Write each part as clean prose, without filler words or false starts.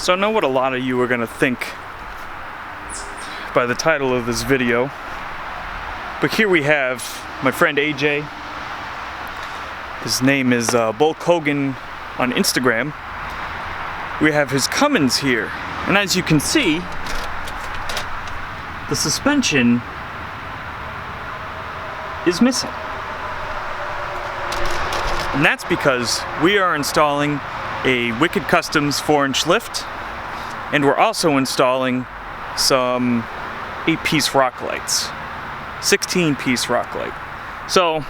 So I know what a lot of you are gonna think by the title of this video, but here we have my friend AJ. His name is Bulk Hogan on Instagram. We have his Cummins here, and as you can see, the suspension is missing. And that's because we are installing a Wicked Customs 4-inch lift, and we're also installing some 8-piece rock lights, 16-piece rock light. So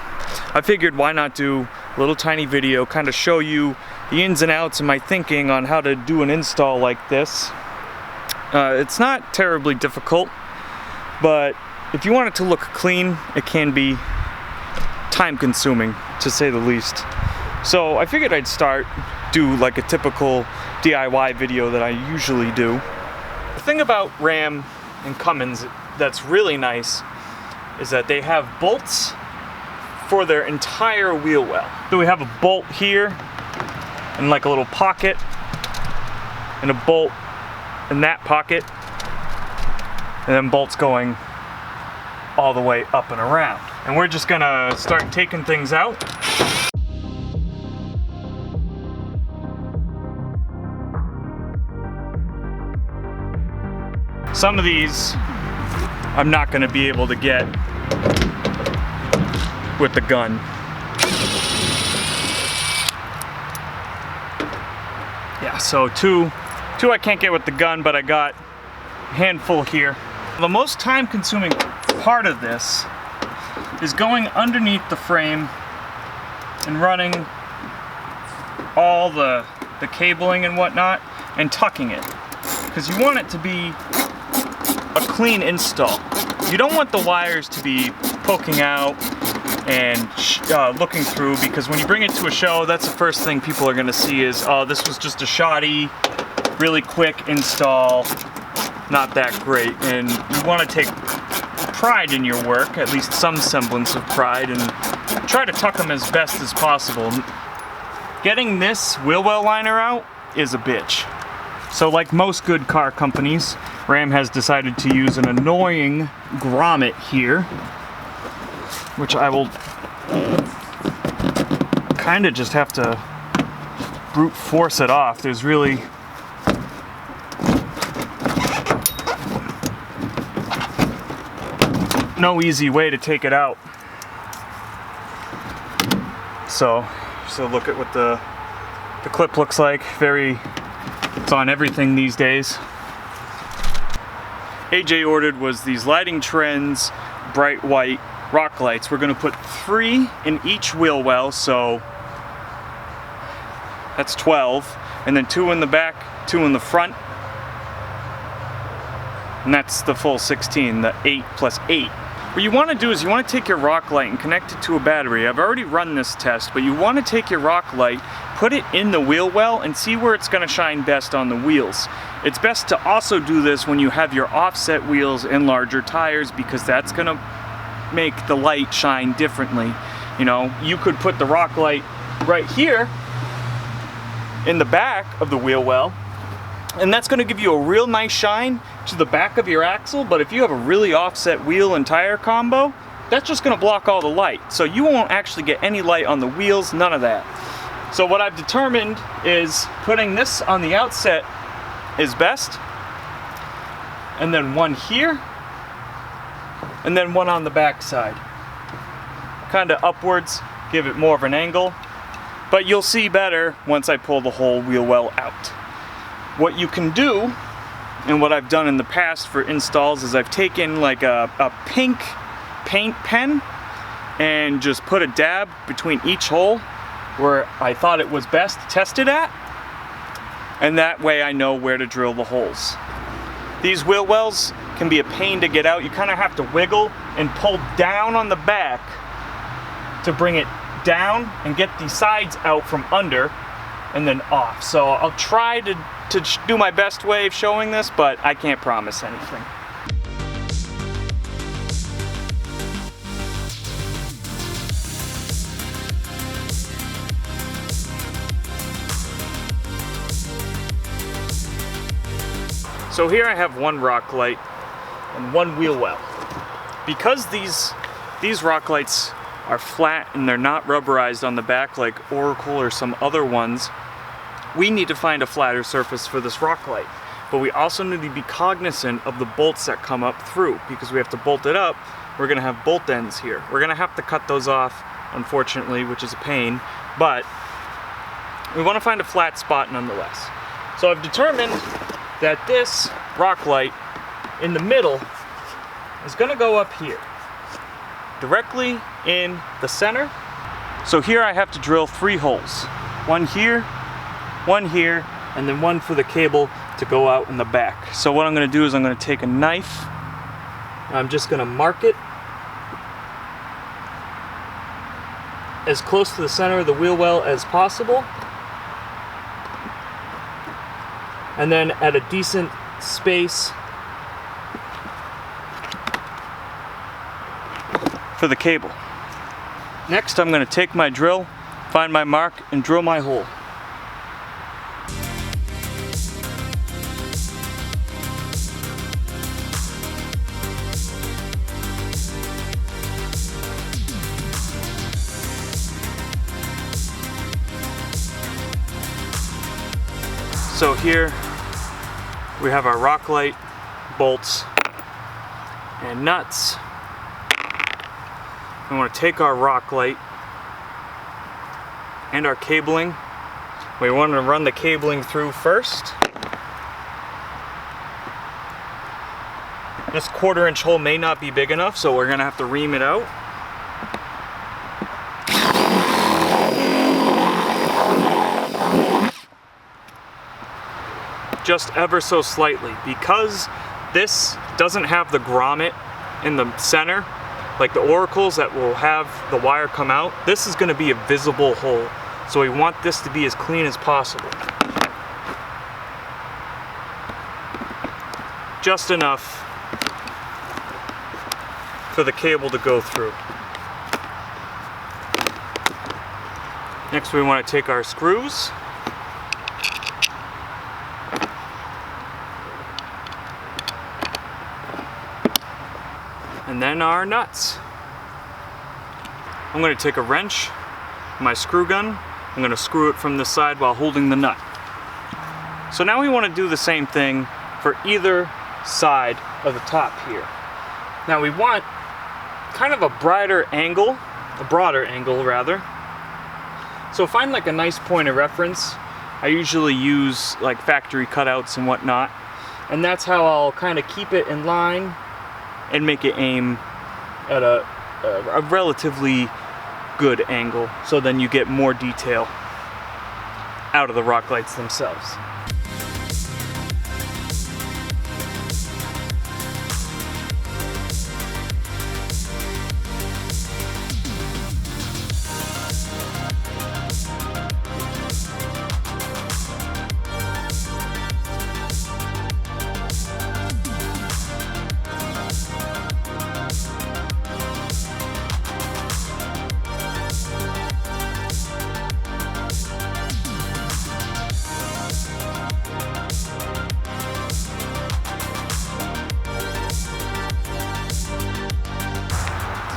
I figured why not do a little tiny video, kind of show you the ins and outs of my thinking on how to do an install like this. It's not terribly difficult, but if you want it to look clean, it can be time consuming, to say the least. So I figured I'd do like a typical DIY video that I usually do. The thing about Ram and Cummins that's really nice is that they have bolts for their entire wheel well. So we have a bolt here and like a little pocket and a bolt in that pocket, and then bolts going all the way up and around. And we're just gonna start taking things out. Some of these I'm not gonna be able to get with the gun. Yeah, so two I can't get with the gun, but I got a handful here. The most time-consuming part of this is going underneath the frame and running all the cabling and whatnot and tucking it, because you want it to be a clean install. You don't want the wires to be poking out and looking through, because when you bring it to a show, that's the first thing people are going to see is, oh, this was just a shoddy, really quick install, not that great. And you want to take pride in your work, at least some semblance of pride, and try to tuck them as best as possible. Getting this wheel well liner out is a bitch. So like most good car companies, Ram has decided to use an annoying grommet here, which I will kind of just have to brute force it off. There's really no easy way to take it out. So look at what the clip looks like. It's on everything these days. AJ ordered was these Lighting Trends bright white rock lights. We're gonna put 3 in each wheel well, so that's 12, and then 2 in the back, 2 in the front, and that's the full 16, the 8 plus 8. What you want to do is you want to take your rock light and connect it to a battery. I've already run this test, but you want to take your rock light, put it in the wheel well, and see where it's going to shine best on the wheels. It's best to also do this when you have your offset wheels and larger tires, because that's going to make the light shine differently. You know, you could put the rock light right here in the back of the wheel well, and that's going to give you a real nice shine to the back of your axle. But if you have a really offset wheel and tire combo, that's just going to block all the light, so you won't actually get any light on the wheels, none of that. So what I've determined is putting this on the outset is best, and then one here, and then one on the back side, kind of upwards, give it more of an angle, but you'll see better once I pull the whole wheel well out. What you can do, and what I've done in the past for installs, is I've taken like a pink paint pen and just put a dab between each hole where I thought it was best to test it at, and that way I know where to drill the holes. These wheel wells can be a pain to get out. You kind of have to wiggle and pull down on the back to bring it down and get the sides out from under and then off. So I'll try to do my best way of showing this, but I can't promise anything. So here I have one rock light and one wheel well. Because these rock lights are flat and they're not rubberized on the back like Oracle or some other ones, we need to find a flatter surface for this rock light. But we also need to be cognizant of the bolts that come up through, because we have to bolt it up. We're gonna have bolt ends here. We're gonna have to cut those off, unfortunately, which is a pain, but we wanna find a flat spot nonetheless. So I've determined that this rock light in the middle is gonna go up here, directly in the center. So here I have to drill 3 holes. One here, and then one for the cable to go out in the back. So what I'm gonna do is I'm gonna take a knife, I'm just gonna mark it as close to the center of the wheel well as possible, and then at a decent space for the cable. Next, I'm going to take my drill, find my mark, and drill my hole. So here we have our rock light, bolts, and nuts. We want to take our rock light and our cabling. We want to run the cabling through first. This 1/4-inch hole may not be big enough, so we're going to have to ream it out. Just ever so slightly, because this doesn't have the grommet in the center like the Oracles that will have the wire come out. This is going to be a visible hole, so we want this to be as clean as possible. Just enough for the cable to go through. Next, we want to take our screws and then our nuts. I'm going to take a wrench, my screw gun, I'm going to screw it from the side while holding the nut. So now we want to do the same thing for either side of the top here. Now we want kind of a broader angle rather. So find like a nice point of reference. I usually use like factory cutouts and whatnot, and that's how I'll kind of keep it in line and make it aim at a relatively good angle, so then you get more detail out of the rock lights themselves.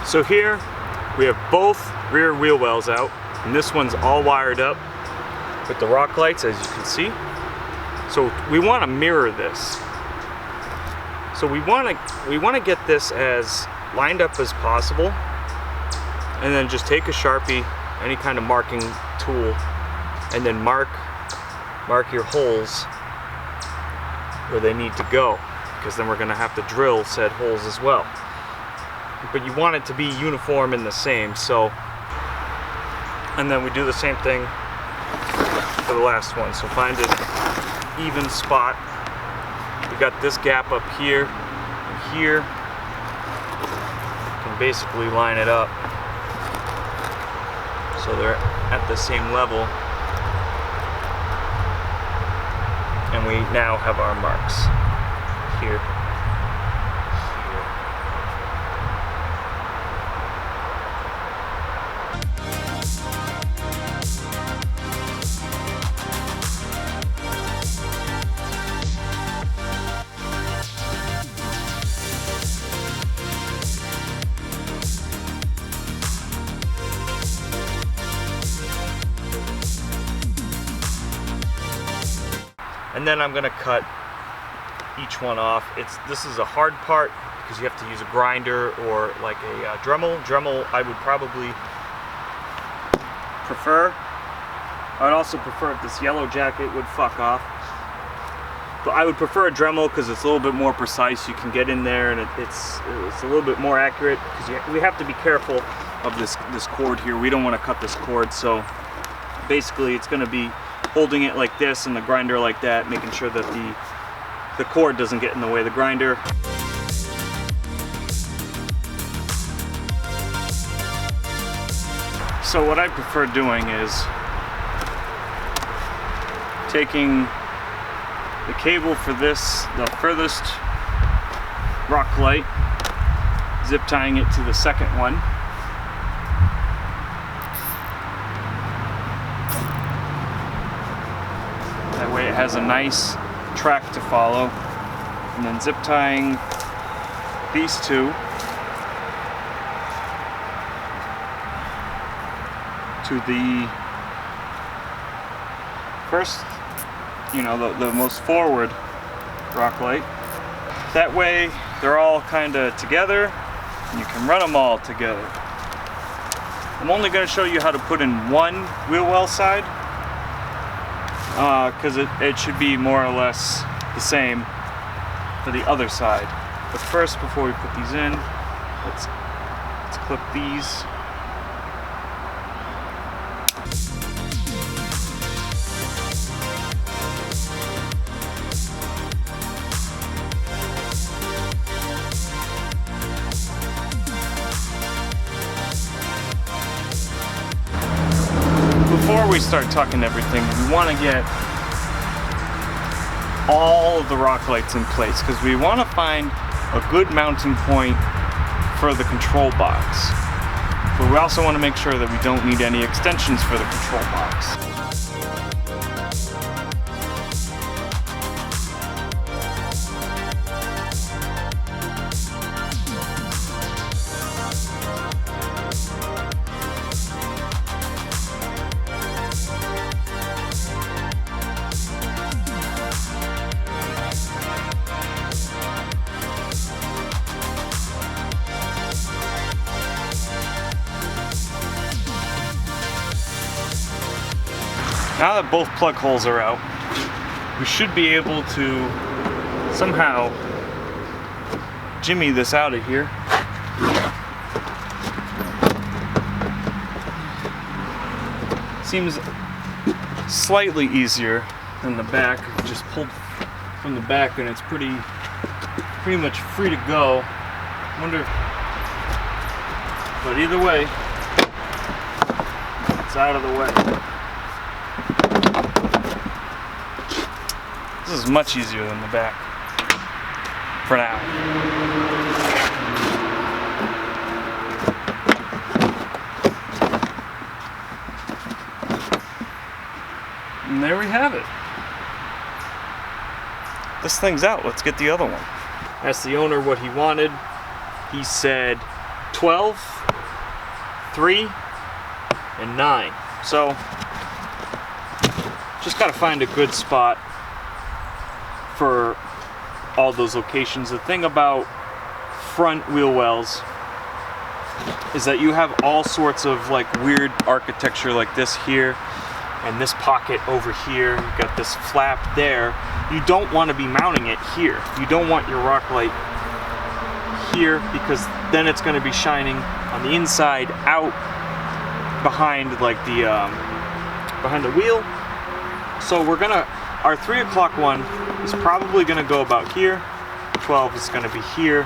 So here we have both rear wheel wells out, and this one's all wired up with the rock lights, as you can see. So we want to mirror this. So we want to get this as lined up as possible, and then just take a Sharpie, any kind of marking tool, and then mark your holes where they need to go, because then we're going to have to drill said holes as well. But you want it to be uniform and the same, so, and then we do the same thing for the last one. So find an even spot. We got this gap up here and here. You can basically line it up so they're at the same level, and we now have our marks here. and then I'm gonna cut each one off. This is a hard part because you have to use a grinder or like a Dremel. Dremel I would probably prefer. I'd also prefer if this yellow jacket would fuck off. But I would prefer a Dremel because it's a little bit more precise. You can get in there and it's a little bit more accurate because we have to be careful of this cord here. We don't want to cut this cord, so basically it's going to be holding it like this and the grinder like that, making sure that the cord doesn't get in the way of the grinder. So what I prefer doing is taking the cable for this, the furthest rock light, zip tying it to the second one. That way it has a nice track to follow. And then zip tying these two to the first, you know, the most forward rock light. That way they're all kind of together and you can run them all together. I'm only going to show you how to put in one wheel well side because it should be more or less the same for the other side. But first, before we put these in, let's clip these. Before we start tucking everything, we want to get all of the rock lights in place because we want to find a good mounting point for the control box. But we also want to make sure that we don't need any extensions for the control box. Now that both plug holes are out, we should be able to somehow jimmy this out of here. Seems slightly easier than the back. Just pulled from the back and it's pretty much free to go. But either way, it's out of the way. This is much easier than the back, for now. And there we have it. This thing's out, let's get the other one. Asked the owner what he wanted. He said 12, 3, and 9. So, just gotta find a good spot for all those locations. The thing about front wheel wells is that you have all sorts of like weird architecture like this here and this pocket over here. You've got this flap there. You don't want to be mounting it here. You don't want your rock light here because then it's going to be shining on the inside out behind like the behind the wheel. So our 3 o'clock one is probably going to go about here. 12 is going to be here.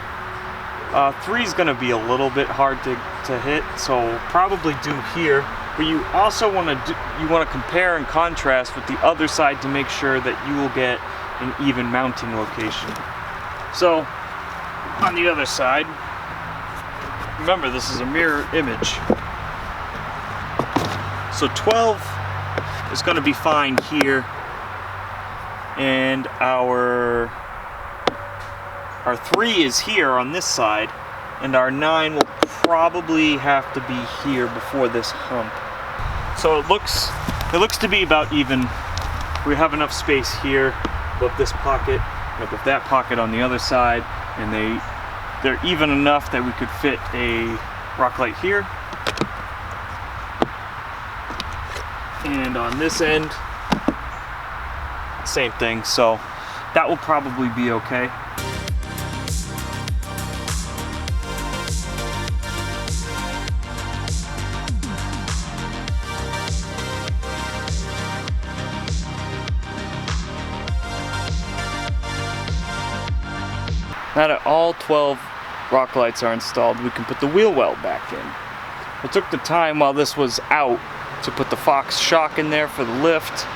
3 is going to be a little bit hard to hit, so we'll probably do here. But you also want to compare and contrast with the other side to make sure that you will get an even mounting location. So on the other side, remember this is a mirror image. So 12 is going to be fine here. And our 3 is here on this side, and our 9 will probably have to be here before this hump. So it looks to be about even. We have enough space here above this pocket, above that pocket on the other side, and they're even enough that we could fit a rock light here. And on this end, same thing, so that will probably be okay. Now that all 12 rock lights are installed, we can put the wheel well back in. I took the time while this was out to put the Fox shock in there for the lift.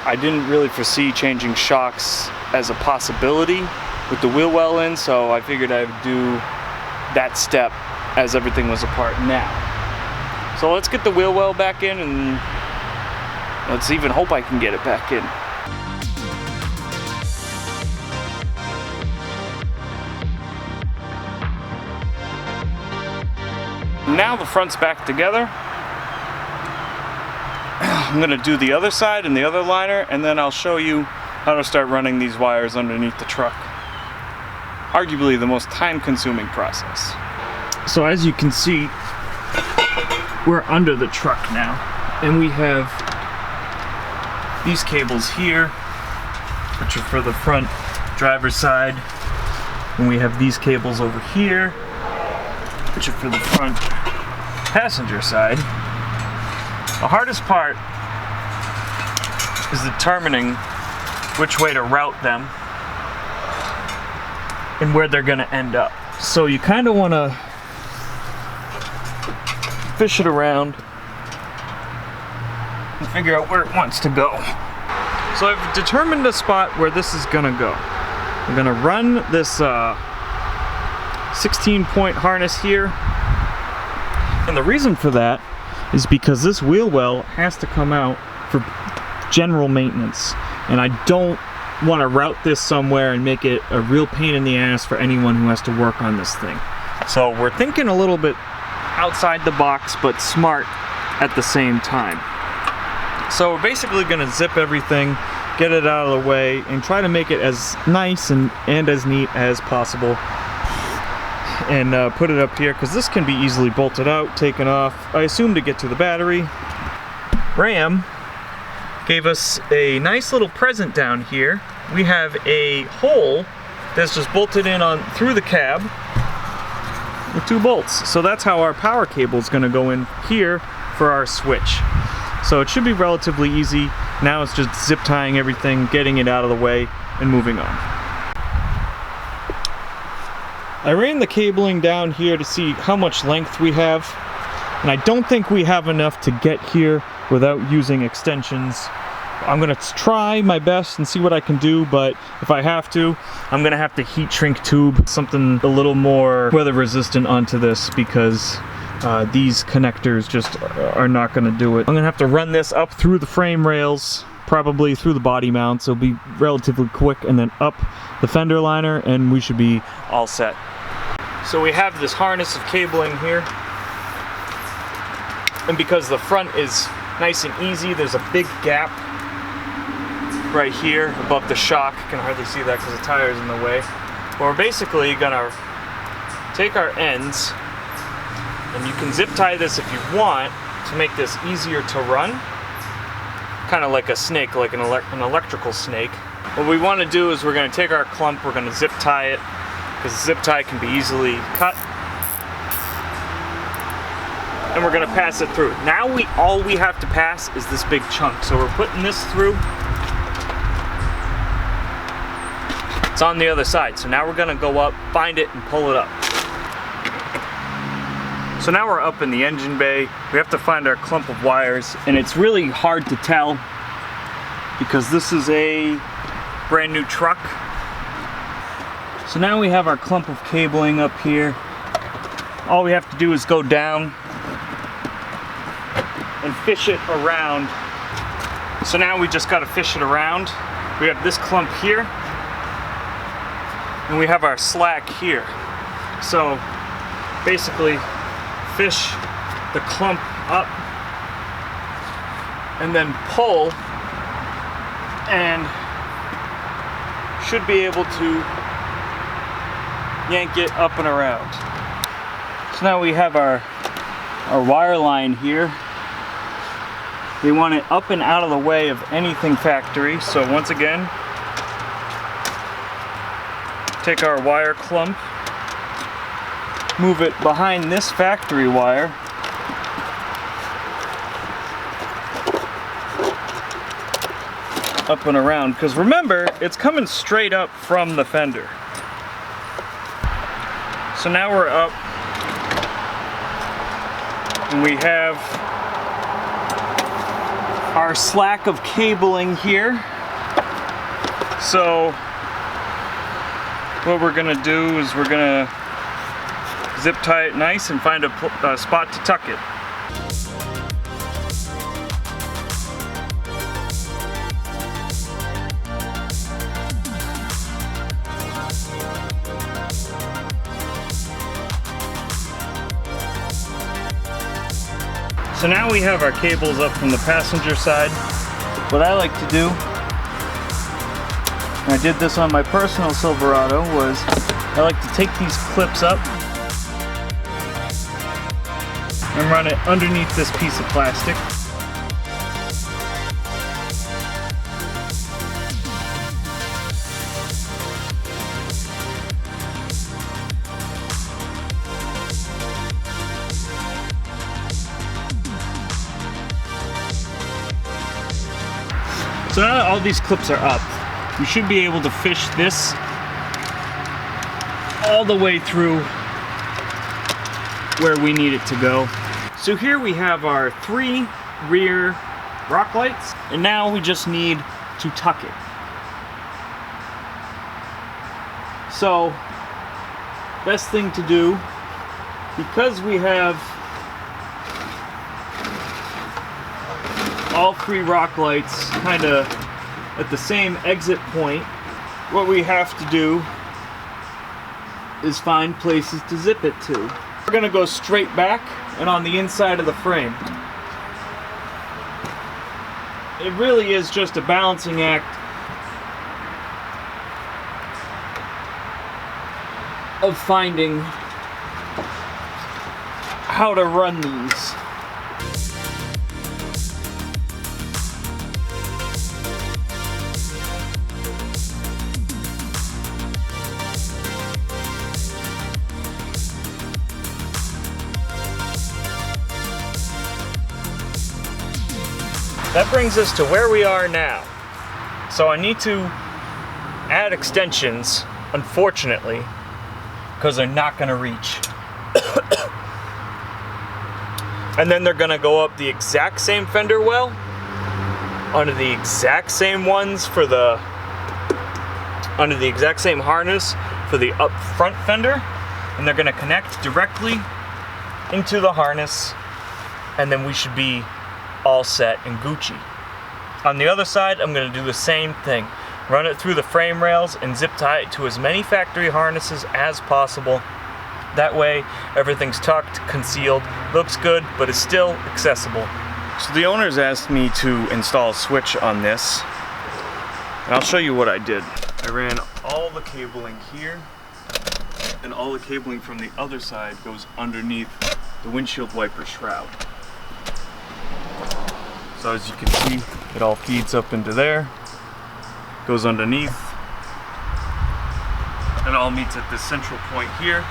I didn't really foresee changing shocks as a possibility with the wheel well in, so I figured I would do that step as everything was apart now. So let's get the wheel well back in, and let's even hope I can get it back in. Now the front's back together. I'm gonna do the other side and the other liner, and then I'll show you how to start running these wires underneath the truck. Arguably the most time-consuming process. So as you can see, we're under the truck now, and we have these cables here, which are for the front driver's side, and we have these cables over here, which are for the front passenger side. The hardest part is determining which way to route them and where they're going to end up. So you kind of want to fish it around and figure out where it wants to go. So I've determined a spot where this is going to go. I'm going to run this 16-point harness here, and the reason for that is because this wheel well has to come out for general maintenance, and I don't want to route this somewhere and make it a real pain in the ass for anyone who has to work on this thing. So we're thinking a little bit outside the box, but smart at the same time. So we're basically going to zip everything, get it out of the way, and try to make it as nice and as neat as possible, and put it up here, because this can be easily bolted out, taken off, I assume to get to the battery. Ram gave us a nice little present down here. We have a hole that's just bolted in on through the cab with 2 bolts. So that's how our power cable is going to go in here for our switch. So it should be relatively easy. Now it's just zip tying everything, getting it out of the way, and moving on. I ran the cabling down here to see how much length we have, and I don't think we have enough to get here without using extensions. I'm gonna try my best and see what I can do, but if I have to, I'm gonna have to heat shrink tube something a little more weather resistant onto this, because these connectors just are not gonna do it. I'm gonna have to run this up through the frame rails, probably through the body mounts. It'll be relatively quick, and then up the fender liner, and we should be all set. So we have this harness of cabling here, and because the front is nice and easy, there's a big gap right here above the shock. You can hardly see that because the tire is in the way. But we're basically gonna take our ends, and you can zip tie this if you want to make this easier to run, kind of like a snake, like an electrical snake. What we want to do is we're going to take our clump, we're going to zip tie it, because the zip tie can be easily cut, and we're going to pass it through. Now all we have to pass is this big chunk, so we're putting this through. It's on the other side, so now we're going to go up, find it, and pull it up. So now we're up in the engine bay. We have to find our clump of wires, and it's really hard to tell because this is a brand new truck. So now we have our clump of cabling up here. All we have to do is go down and fish it around. So now we just got to fish it around. We have this clump here, and we have our slack here. So basically fish the clump up and then pull, and should be able to yank it up and around. So now we have our wire line here. We want it up and out of the way of anything factory. So once again, take our wire clump, move it behind this factory wire, up and around, because remember, it's coming straight up from the fender. So now we're up, and we have our slack of cabling here. So what we're gonna do is we're gonna zip tie it nice and find a spot to tuck it. So now we have our cables up from the passenger side. What I like to do, and I did this on my personal Silverado, was I like to take these clips up and run it underneath this piece of plastic. So now that all these clips are up, we should be able to fish this all the way through where we need it to go. So here we have our 3 rear rock lights, and now we just need to tuck it. So, best thing to do, because we have all 3 rock lights kind of at the same exit point, what we have to do is find places to zip it to. We're going to go straight back and on the inside of the frame. It really is just a balancing act of finding how to run these. That brings us to where we are now. So I need to add extensions, unfortunately, because they're not going to reach. And then they're going to go up the exact same fender well, under the exact same ones for the, under the exact same harness for the up front fender, and they're going to connect directly into the harness, and then we should be all set and Gucci. On the other side, I'm going to do the same thing. Run it through the frame rails and zip tie it to as many factory harnesses as possible. That way, everything's tucked, concealed, looks good, but is still accessible. So the owners asked me to install a switch on this, and I'll show you what I did. I ran all the cabling here, and all the cabling from the other side goes underneath the windshield wiper shroud. So as you can see, it all feeds up into there, goes underneath, and all meets at this central point here.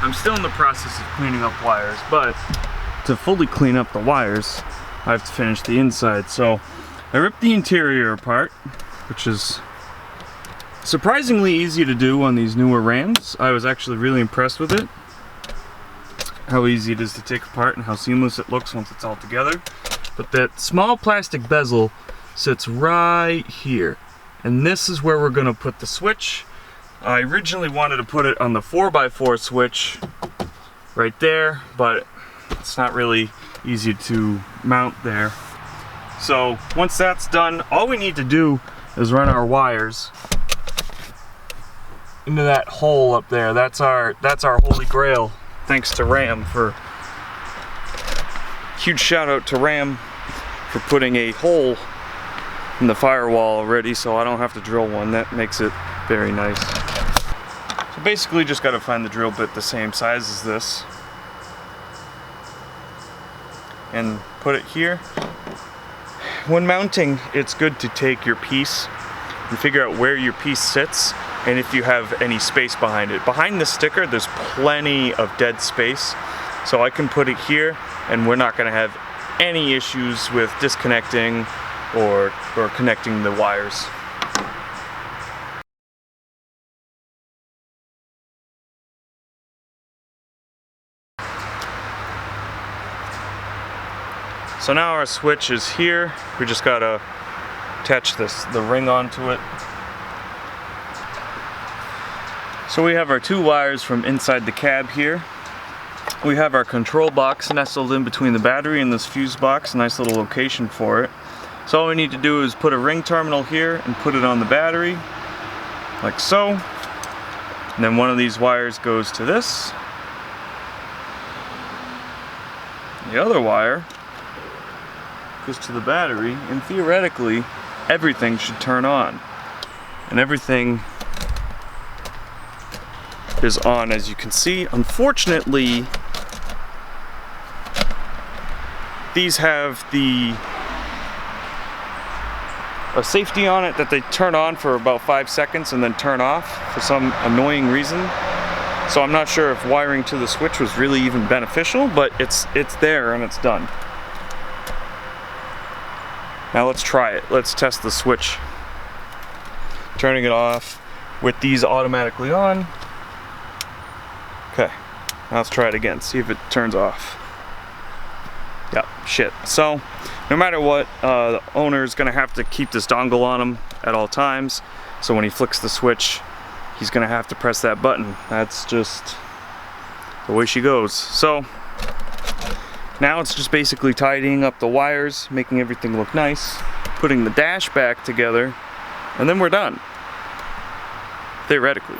I'm still in the process of cleaning up wires, but to fully clean up the wires, I have to finish the inside. So I ripped the interior apart, which is surprisingly easy to do on these newer Rams. I was actually really impressed with it, how easy it is to take apart and how seamless it looks once it's all together. But that small plastic bezel sits right here, and this is where we're going to put the switch. I originally wanted to put it on the 4x4 switch right there, but it's not really easy to mount there. So once that's done, all we need to do is run our wires into that hole up there. That's our holy grail. Thanks to Ram for, huge shout out to Ram for putting a hole in the firewall already, so I don't have to drill one. That makes it Very nice. So basically just got to find the drill bit the same size as this and put it here. When mounting, it's good to take your piece and figure out where your piece sits and if you have any space behind it. Behind the sticker, there's plenty of dead space, so I can put it here and we're not going to have any issues with disconnecting or connecting the wires. So now our switch is here. We just gotta attach the ring onto it. So we have our 2 wires from inside the cab here. We have our control box nestled in between the battery and this fuse box, nice little location for it. So all we need to do is put a ring terminal here and put it on the battery, like so. And then one of these wires goes to this. The other wire goes to the battery, and theoretically everything should turn on. And everything is on, as you can see. Unfortunately, these have a safety on it that they turn on for about 5 seconds and then turn off for some annoying reason. So I'm not sure if wiring to the switch was really even beneficial, but it's there and it's done. Now let's try it. Let's test the switch. Turning it off with these automatically on. Okay, now let's try it again. See if it turns off. Yep, shit. So, no matter what, the owner is gonna have to keep this dongle on him at all times. So when he flicks the switch, he's gonna have to press that button. That's just the way she goes. So, now it's just basically tidying up the wires, making everything look nice, putting the dash back together, and then we're done. Theoretically.